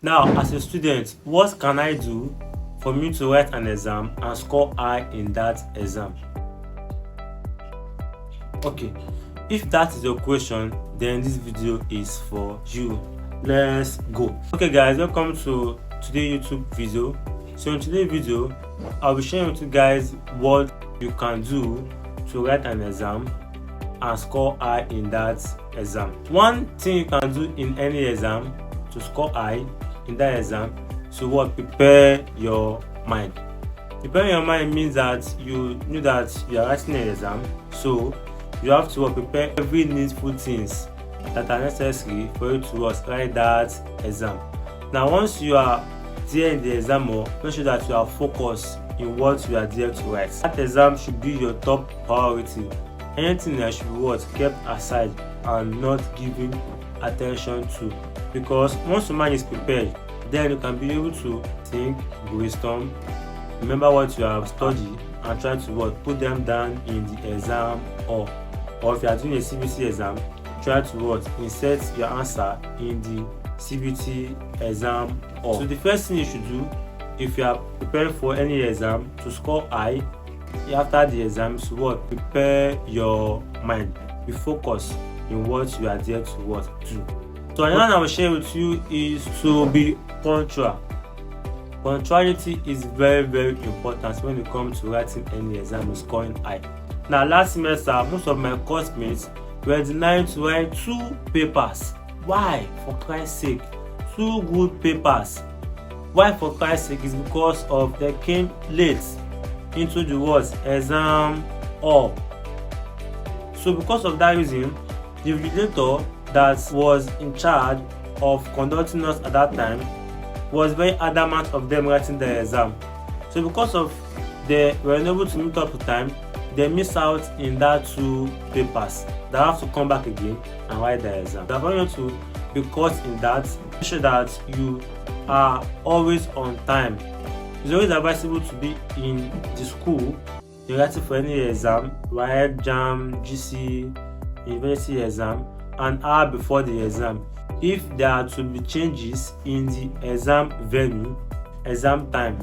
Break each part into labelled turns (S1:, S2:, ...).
S1: Now, as a student, what can I do for me to write an exam and score high in that exam? Okay, if that is your question, then this video is for you. Let's go. Okay guys, welcome to today's YouTube video. So in today's video, I'll be sharing with you guys what you can do to write an exam and score high in that exam. One thing you can do in any exam to score high in that exam is to prepare your mind. Preparing your mind means that you know that you are writing an exam, so you have to prepare every needful things that are necessary for you to write that exam. Now, once you are there in the exam, make sure that you are focused in what you are there to write. That exam should be your top priority. Anything that should be kept aside and not given attention to, because once your mind is prepared, then you can be able to think, brainstorm, remember what you have studied, and try to put them down in the exam or if you are doing a CBT exam, try to insert your answer in the CBT exam hall. So the first thing you should do if you are preparing for any exam to score high after the exam is to prepare your mind. Be focused in what you are there to do. So another thing I will share with you is to be punctual. Punctuality is very, very important when it comes to writing any exam and scoring high. Now, last semester, most of my course mates were denied to write 2 papers. Why? For Christ's sake, 2 good papers. Why for Christ's sake? Is because of they came late into the exam hall. So because of that reason, the vigilator that was in charge of conducting us at that time was very adamant of them writing the exam. So because of they were unable to meet up to time, they miss out in that 2 papers. They have to come back again and write the exam. They are going to be caught in that. Make sure that you are always on time. It's always advisable to be in the school. You're writing for any exam, WAEC, JAM, GC, university exam, an hour before the exam. If there are to be changes in the exam venue, exam time,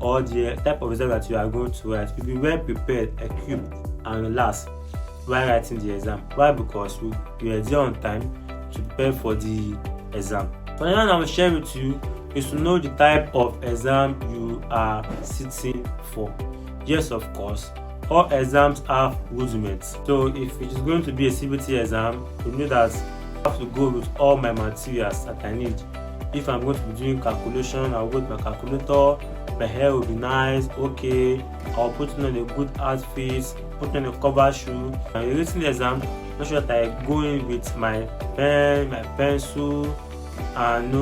S1: or the type of exam that you are going to write, you'll be well prepared, equipped, and relaxed while writing the exam. Why? Because you are there on time to prepare for the exam. So another I will share with you is to know the type of exam you are sitting for. Yes, of course, all exams have rudiments. So if it is going to be a CBT exam, you know that I have to go with all my materials that I need. If I'm going to be doing calculation, I'll go with my calculator. My hair will be nice. Okay, I'll put on a good outfit, put on a cover shoe. And you're writing the exam, make sure that I go in with my pen, my pencil, and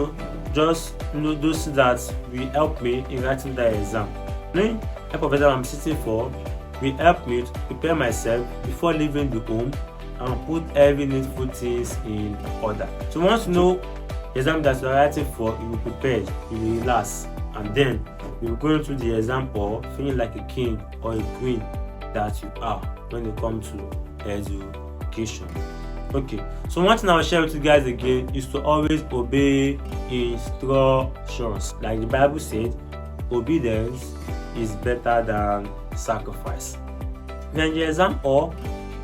S1: those things that will help me in writing the exam. Knowing the type of exam I'm sitting for will help me to prepare myself before leaving the home and put every needful things in order. So once you know the exam that you are writing for, you will be prepared, you will relax, and then you will go into the exam hall feeling like a king or a queen that you are when it comes to education. Okay, so one thing I will share with you guys again is to always obey instructions. Like the Bible said, obedience is better than sacrifice. Then the exam hall,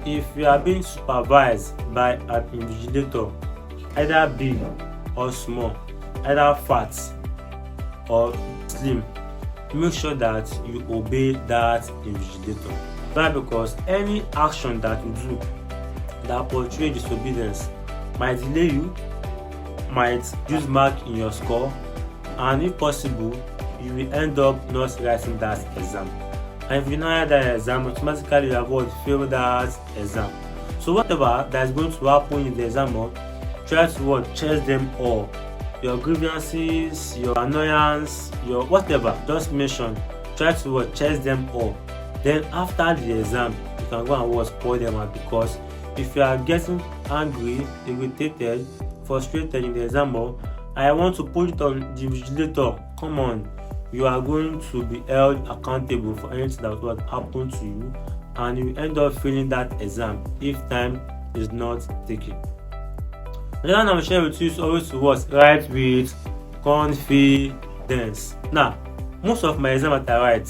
S1: if you are being supervised by an invigilator, either big or small, either fat or slim, make sure that you obey that invigilator. Why? Because any action that you do that portrays disobedience might delay you, might use mark in your score, and if possible, you will end up not writing that exam. And if you not write that exam, automatically you have failed that exam. So whatever that is going to happen in the exam, try to chase them all. Your grievances, your annoyance, your whatever, just mention. Try to chase them all. Then after the exam, you can go and spoil them out, because if you are getting angry, irritated, frustrated in the exam, I want to put it on the vigilator. Come on, you are going to be held accountable for anything that will happen to you, and you end up failing that exam if time is not taken. Another thing I'm sharing with you is always to write with confidence. Now, most of my exam that I write,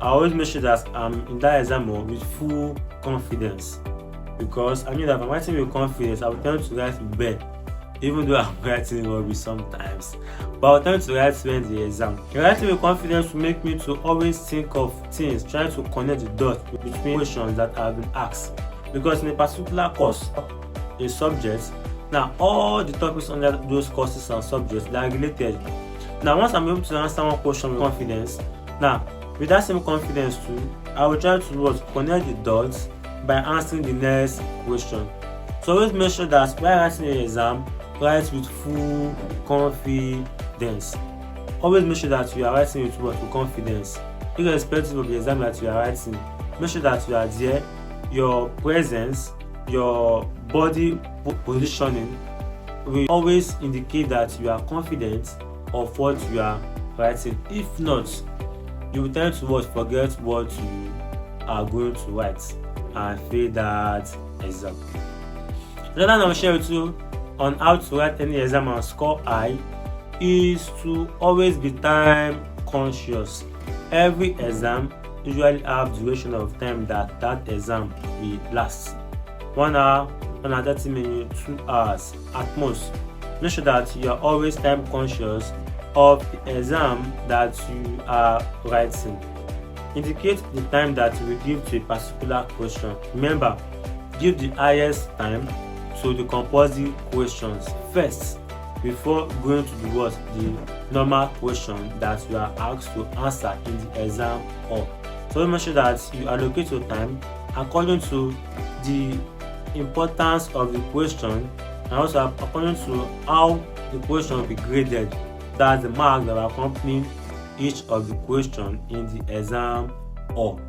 S1: I always make sure that I'm in that exam with full confidence, because I know that if I'm writing with confidence, I will tend to write well, even though I'm writing rubbish sometimes. But I will tend to write well in the exam. Writing with confidence will make me to always think of things, trying to connect the dots between questions that have been asked. Because in a particular course, a subject, now all the topics under those courses and subjects, they are related. Now once I'm able to answer one question with confidence, now with that same confidence too, I will try to connect the dots by answering the next question. So always make sure that while writing an exam, write with full confidence. Always make sure that you are writing with confidence, irrespective of the exam that you are writing. Make sure that you are there. Your presence, your body positioning will always indicate that you are confident of what you are writing. If not, you will tend to forget what you are going to write and fail that exam. Another thing I will share with you on how to write any exam and score high is to always be time conscious. Every exam usually have duration of time that exam will last. 1 hour, 130 minutes, 2 hours at most. Make sure that you are always time conscious of the exam that you are writing. Indicate the time that you will give to a particular question. Remember, give the highest time to the compulsory questions first before going to the normal question that you are asked to answer in the exam hall. So make sure that you allocate your time according to the importance of the question and also according to how the question will be graded. That's the mark that will accompany each of the question in the exam hall.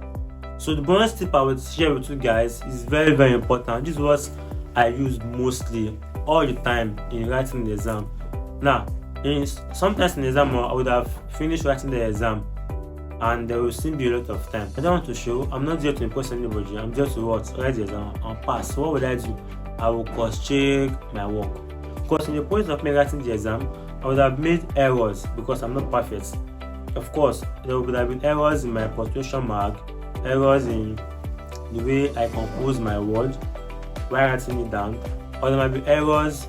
S1: So the bonus tip I will share with you guys is very, very important. This is what I use mostly all the time in writing the exam. Now, sometimes in the exam I would have finished writing the exam and there will still be a lot of time. I don't want to show, I'm not there to impress anybody, I'm there to write the exam and pass. So what would I do? I will cross-check my work. Because in the point of me writing the exam, I would have made errors because I'm not perfect. Of course, there would have been errors in my punctuation mark, errors in the way I compose my word while writing it down, or there might be errors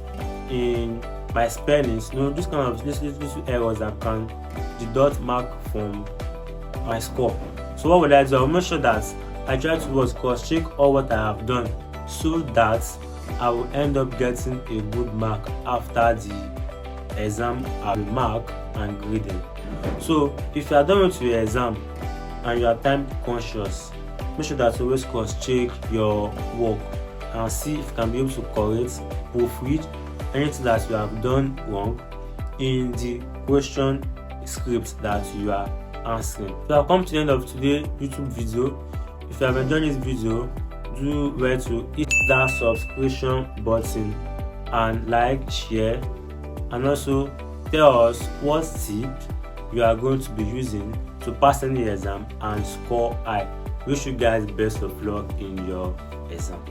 S1: in my spellings. This kind of little errors that can deduct mark from my score. So what would I do? I will make sure that I try to cross-check all what I have done so that I will end up getting a good mark after the exam have been marked and graded. So if you are done with your exam and you are time conscious, make sure that you always cross-check your work and see if you can be able to correct, proofread anything that you have done wrong in the question script that you are answering. So I've come to the end of today's YouTube video. If you have enjoyed this video, do well to hit that subscription button and like, share, and also tell us what tip you are going to be using to pass any exam and score high. Wish you guys best of luck in your exam.